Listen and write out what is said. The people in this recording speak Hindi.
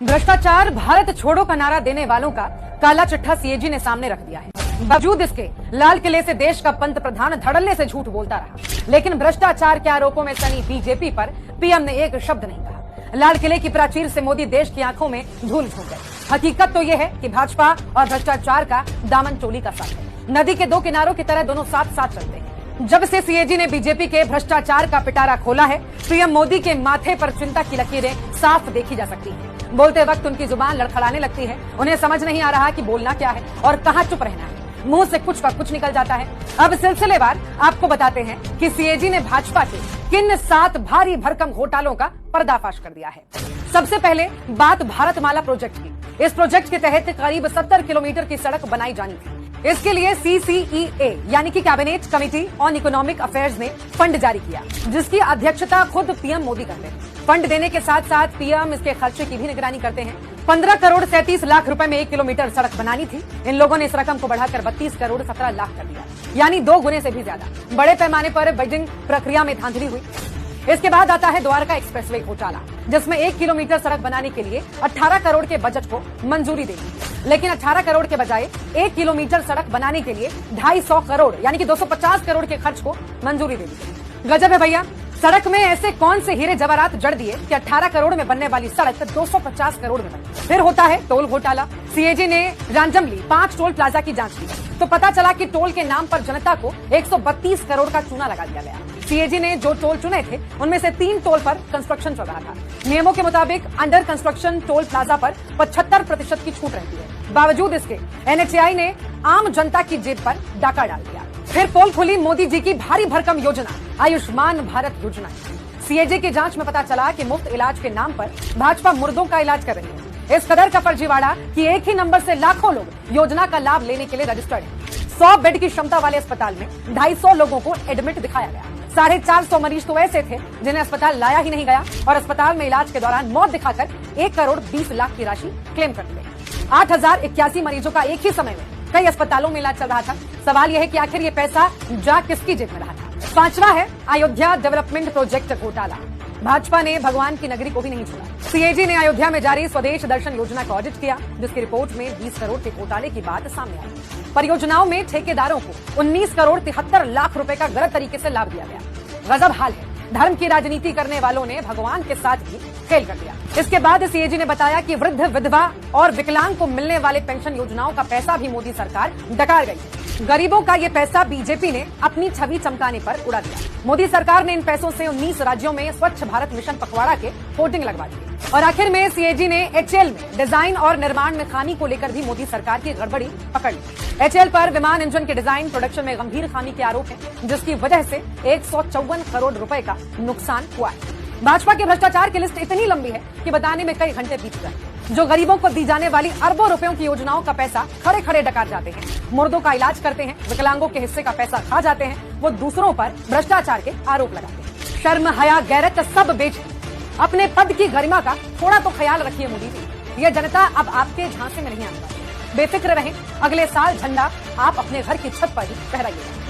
भ्रष्टाचार भारत छोड़ो का नारा देने वालों का काला चिट्ठा सीएजी ने सामने रख दिया है। बावजूद इसके लाल किले से देश का पंत प्रधान धड़ल्ले से झूठ बोलता रहा, लेकिन भ्रष्टाचार के आरोपों में सनी बीजेपी पर पीएम ने एक शब्द नहीं कहा। लाल किले की प्राचीर से मोदी देश की आंखों में धूल झोंक गए। हकीकत तो यह है कि भाजपा और भ्रष्टाचार का दामन चोली का साथ है। नदी के दो किनारों की तरह दोनों साथ साथ चलते हैं। जब से सीएजी ने बीजेपी के भ्रष्टाचार का पिटारा खोला है, पीएम मोदी के माथे पर चिंता की लकीरें साफ देखी जा सकती हैं। बोलते वक्त उनकी जुबान लड़खड़ाने लगती है। उन्हें समझ नहीं आ रहा कि बोलना क्या है और कहां चुप रहना है। मुंह से कुछ का कुछ निकल जाता है। अब सिलसिलेवार आपको बताते हैं कि सीएजी ने भाजपा के किन 7 भारी भरकम घोटालों का पर्दाफाश कर दिया है। सबसे पहले बात भारतमाला प्रोजेक्ट की। इस प्रोजेक्ट के तहत करीब 70 किलोमीटर की सड़क बनाई जानी थी। इसके लिए CCEA यानी कि cabinet committee on economic affairs ने फंड जारी किया, जिसकी अध्यक्षता खुद पीएम मोदी करते हैं। फंड देने के साथ साथ पीएम इसके खर्चे की भी निगरानी करते हैं। 15 करोड़ 37 लाख रुपए में 1 किलोमीटर सड़क बनानी थी। इन लोगों ने इस रकम को बढ़ाकर 32 करोड़ 17 लाख कर दिया, यानी 2 गुने से भी ज्यादा। बड़े पैमाने पर बिडिंग प्रक्रिया में धांधली हुई। इसके बाद आता है द्वारका एक्सप्रेसवे घोटाला, जिसमें 1 किलोमीटर सड़क बनाने के लिए 18 करोड़ के बजट को मंजूरी दे दी, लेकिन 18 करोड़ के बजाय 1 किलोमीटर सड़क बनाने के लिए 250 करोड़ यानी कि 250 करोड़ के खर्च को मंजूरी दे दी। गजब है भैया। सड़क में ऐसे कौन से हीरे जवाहरात जड़ दिए कि 18 करोड़ में बनने वाली सड़क 250 करोड़ में बनी। फिर होता है टोल घोटाला। सीएजी ने रैंडमली 5 टोल प्लाजा की जांच की तो पता चला कि टोल के नाम पर जनता को 132 करोड़ का चूना लगा दिया गया। सीएजी ने जो टोल चुने थे उनमें से 3 टोल पर कंस्ट्रक्शन चल रहा था। नियमों के मुताबिक अंडर कंस्ट्रक्शन टोल प्लाजा पर 75% की छूट रहती है। बावजूद इसके NHAI ने आम जनता की जेब पर डाका डाल दिया। फिर पोल खुली मोदी जी की भारी भरकम योजना आयुष्मान भारत योजना। सीएजी की जांच में पता चला कि मुफ्त इलाज के नाम पर भाजपा मुर्दों का इलाज कर रही है। इस कदर का फर्जीवाड़ा कि एक ही नंबर से लाखों लोग योजना का लाभ लेने के लिए रजिस्टर्ड हैं। 100 बेड की क्षमता वाले अस्पताल में 250 लोगों को एडमिट दिखाया गया। 450 मरीज तो ऐसे थे जिन्हें अस्पताल लाया ही नहीं गया और अस्पताल में इलाज के दौरान मौत दिखाकर 1 करोड़ 20 लाख की राशि क्लेम कर ली गई। 8081 मरीजों का एक ही समय में कई अस्पतालों में इलाज चल रहा था। सवाल यह है कि आखिर ये पैसा जा किसकी जेब में रहा था। 5वां है अयोध्या डेवलपमेंट प्रोजेक्ट घोटाला। भाजपा ने भगवान की नगरी को भी नहीं छोड़ा। सीएजी ने अयोध्या में जारी स्वदेश दर्शन योजना का ऑडिट किया, जिसकी रिपोर्ट में 20 करोड़ के घोटाले की बात सामने आई। परियोजनाओं में ठेकेदारों को 19 करोड़ 73 लाख रुपए का गलत तरीके से लाभ दिया गया। गजब हाल है। धर्म की राजनीति करने वालों ने भगवान के साथ ही खेल कर दिया। इसके बाद सीएजी ने बताया कि वृद्ध, विधवा और विकलांग को मिलने वाले पेंशन योजनाओं का पैसा भी मोदी सरकार डकार गई है। गरीबों का ये पैसा बीजेपी ने अपनी छवि चमकाने पर उड़ा दिया। मोदी सरकार ने इन पैसों से 19 राज्यों में स्वच्छ भारत मिशन पखवाड़ा के होर्डिंग लगवा दी। और आखिर में सीएजी ने HAL में डिजाइन और निर्माण में खामी को लेकर भी मोदी सरकार की गड़बड़ी पकड़ ली। HAL पर विमान इंजन के डिजाइन प्रोडक्शन में गंभीर खामी के आरोप है, जिसकी वजह से 154 करोड़ रुपए का नुकसान हुआ है। भाजपा के भ्रष्टाचार की लिस्ट इतनी लंबी है कि बताने में कई घंटे बीत जाए। जो गरीबों को दी जाने वाली अरबों रुपयों की योजनाओं का पैसा खड़े खड़े डकार जाते हैं, मुर्दों का इलाज करते हैं, विकलांगों के हिस्से का पैसा खा जाते हैं, वो दूसरों पर भ्रष्टाचार के आरोप लगाते हैं। शर्म, हया, गैरत सब बेच अपने पद की गरिमा का थोड़ा तो ख्याल रखिए मोदी जी। यह जनता अब आपके झांसे में नहीं आने वाली। बेफिक्र रहें, अगले साल झंडा आप अपने घर की छत पर ही फहराइएगा।